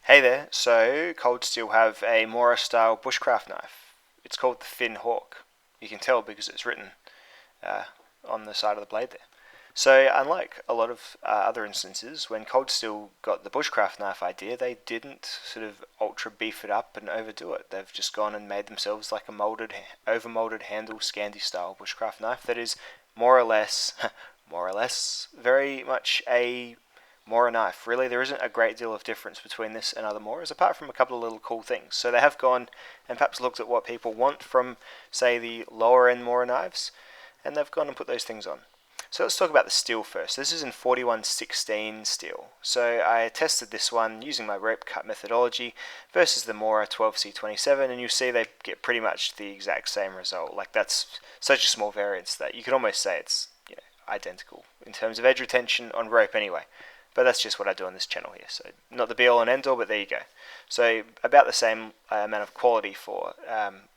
Hey there, so Cold Steel have a Mora style bushcraft knife. It's called the Thin Hawk. You can tell because it's written uh, on the side of the blade there. So unlike a lot of other instances, when Cold Steel got the bushcraft knife idea, they didn't sort of ultra beef it up and overdo it. They've just gone and made themselves like a over-molded handle Scandi style bushcraft knife that is more or less, very much a Mora knife. Really, there isn't a great deal of difference between this and other Moras, apart from a couple of little cool things. So they have gone and perhaps looked at what people want from, say, the lower end Mora knives, and they've gone and put those things on. So let's talk about the steel first. This is in 4116 steel. So I tested this one using my rope cut methodology versus the Mora 12C27, and you'll see they get pretty much the exact same result. Like, that's such a small variance that you could almost say it's identical in terms of edge retention on rope anyway. But that's just what I do on this channel here, so not the be all and end all, but there you go. So about the same amount of quality for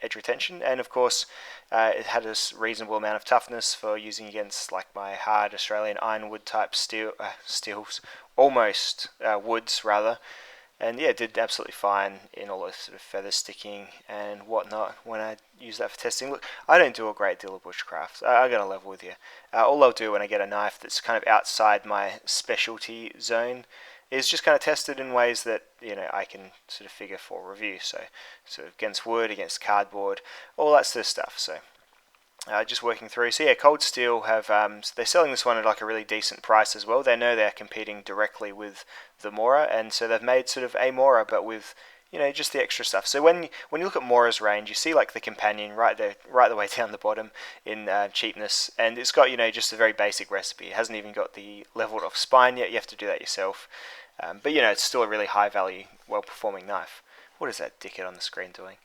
edge retention, and of course it had a reasonable amount of toughness for using against like my hard Australian ironwood type steels, almost woods rather. And yeah, it did absolutely fine in all those sort of feather sticking and whatnot when I use that for testing. Look, I don't do a great deal of bushcraft. I'm going to level with you. All I'll do when I get a knife that's kind of outside my specialty zone is just kind of test it in ways that I can sort of figure for review. So sort of against wood, against cardboard, all that sort of stuff. So just working through. So yeah, Cold Steel have they're selling this one at like a really decent price as well. They know they're competing directly with the Mora, and so they've made sort of a Mora but with just the extra stuff. So when you look at Mora's range, you see like the companion right there, right the way down the bottom in cheapness, and it's got just a very basic recipe. It hasn't even got the leveled off spine yet. You have to do that yourself, but it's still a really high value, well performing knife. What is that dickhead on the screen doing?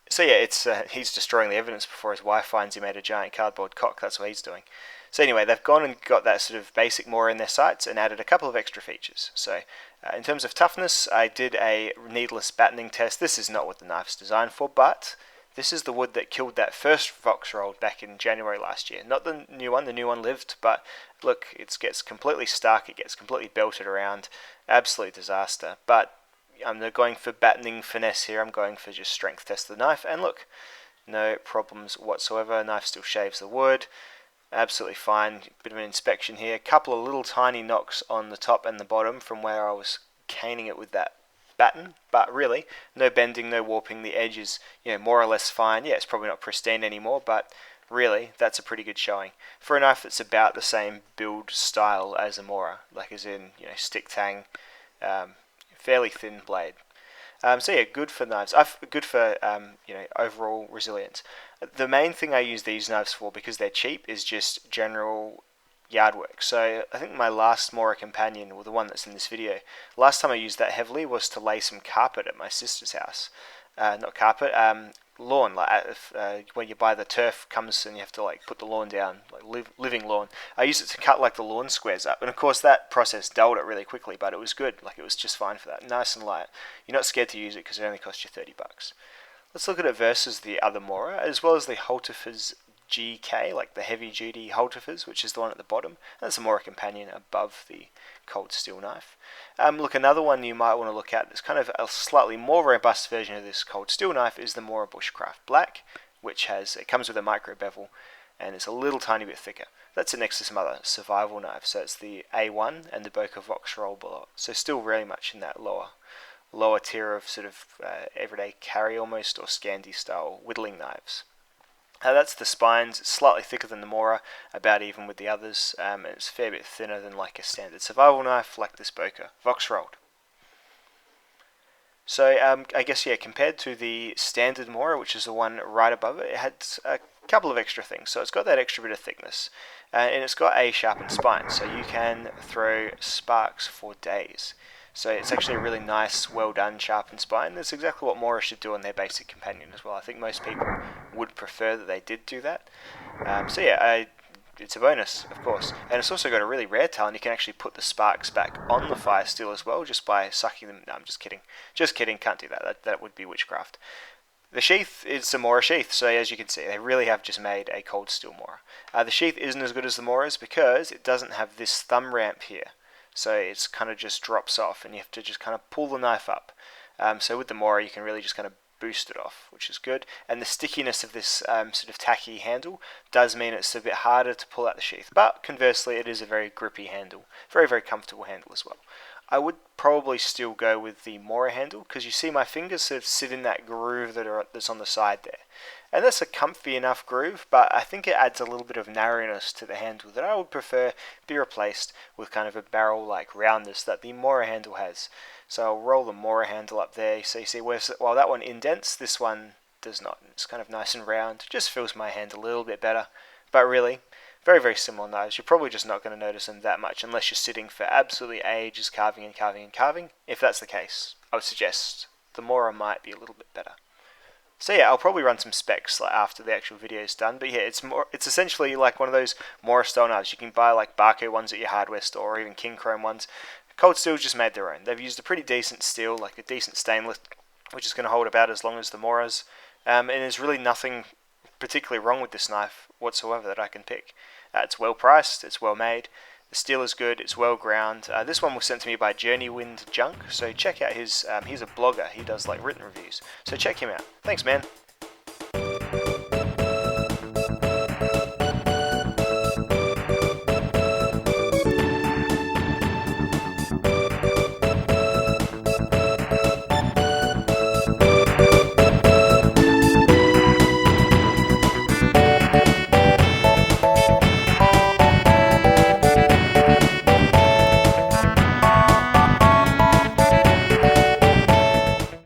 So yeah, it's he's destroying the evidence before his wife finds he made a giant cardboard cock. That's what he's doing. So anyway, they've gone and got that sort of basic Mora in their sights and added a couple of extra features. So in terms of toughness, I did a needless battening test. This is not what the knife's designed for, but this is the wood that killed that first Vox rolled back in January last year. Not the new one. The new one lived, but look, it gets completely stuck. It gets completely belted around. Absolute disaster. But I'm not going for battening finesse here. I'm going for just strength test of the knife, and look, no problems whatsoever. Knife still shaves the wood, absolutely fine. Bit of an inspection here. Couple of little tiny knocks on the top and the bottom from where I was caning it with that batten, but really no bending, no warping. The edge is more or less fine. Yeah, it's probably not pristine anymore, but really that's a pretty good showing for a knife that's about the same build style as a Mora, like as in stick tang. Fairly thin blade. So yeah, good for knives. Good for overall resilience. The main thing I use these knives for, because they're cheap, is just general yard work. So I think my last Mora companion, or the one that's in this video, last time I used that heavily was to lay some carpet at my sister's house. Not carpet, lawn. Like when you buy the turf comes and you have to like put the lawn down, like living lawn. I used it to cut like the lawn squares up, and of course that process dulled it really quickly, but it was good. Like it was just fine for that, nice and light. You're not scared to use it because it only costs you $30. Let's look at it versus the other Mora, as well as the Holtifers GK, like the heavy duty Holtifers, which is the one at the bottom. That's a Mora companion above the Cold Steel knife. Look, another one you might want to look at that's kind of a slightly more robust version of this Cold Steel knife is the Mora Bushcraft Black, which it comes with a micro bevel and it's a little tiny bit thicker. That's it next to some other survival knives. So it's the A1 and the Boca Vox Roll below. So still very much in that lower tier of sort of everyday carry almost, or Scandi style whittling knives. That's the spines. It's slightly thicker than the Mora, about even with the others, and it's a fair bit thinner than like a standard survival knife like this Boca Vox Rolled. So I guess compared to the standard Mora, which is the one right above it, it had a couple of extra things. So it's got that extra bit of thickness, and it's got a sharpened spine, so you can throw sparks for days. So it's actually a really nice, well done, sharpened spine. That's exactly what Mora should do on their basic companion as well. I think most people would prefer that they did do that. So yeah, it's a bonus, of course. And it's also got a really rare talent. You can actually put the sparks back on the fire steel as well, just by sucking them. No, I'm just kidding. Just kidding, can't do that. That would be witchcraft. The sheath is the Mora sheath, so as you can see, they really have just made a Cold Steel Mora. The sheath isn't as good as the Mora's because it doesn't have this thumb ramp here. so it's kind of just drops off, and you have to just kind of pull the knife up. So with the Mora, you can really just kind of boost it off, which is good. And the stickiness of this sort of tacky handle does mean it's a bit harder to pull out the sheath, but conversely, it is a very grippy handle, very, very comfortable handle as well. I would probably still go with the Mora handle, because you see my fingers sort of sit in that groove that's on the side there. And that's a comfy enough groove, but I think it adds a little bit of narrowness to the handle that I would prefer be replaced with kind of a barrel-like roundness that the Mora handle has. So I'll roll the Mora handle up there, so you see while that one indents, this one does not. It's kind of nice and round, just fills my hand a little bit better, but really, very, very similar knives. You're probably just not going to notice them that much unless you're sitting for absolutely ages carving and carving and carving. If that's the case, I would suggest the Mora might be a little bit better. So yeah, I'll probably run some specs after the actual video is done. But yeah, it's essentially like one of those Mora style knives. You can buy like Barco ones at your hardware store, or even King Chrome ones. Cold Steel just made their own. They've used a pretty decent steel, like a decent stainless, which is going to hold about as long as the Mora's. And there's really nothing particularly wrong with this knife whatsoever that I can pick. It's well priced, it's well made, the steel is good, it's well ground. This one was sent to me by Journeywind Junk, so check out his, he's a blogger, he does like written reviews, so check him out. Thanks man.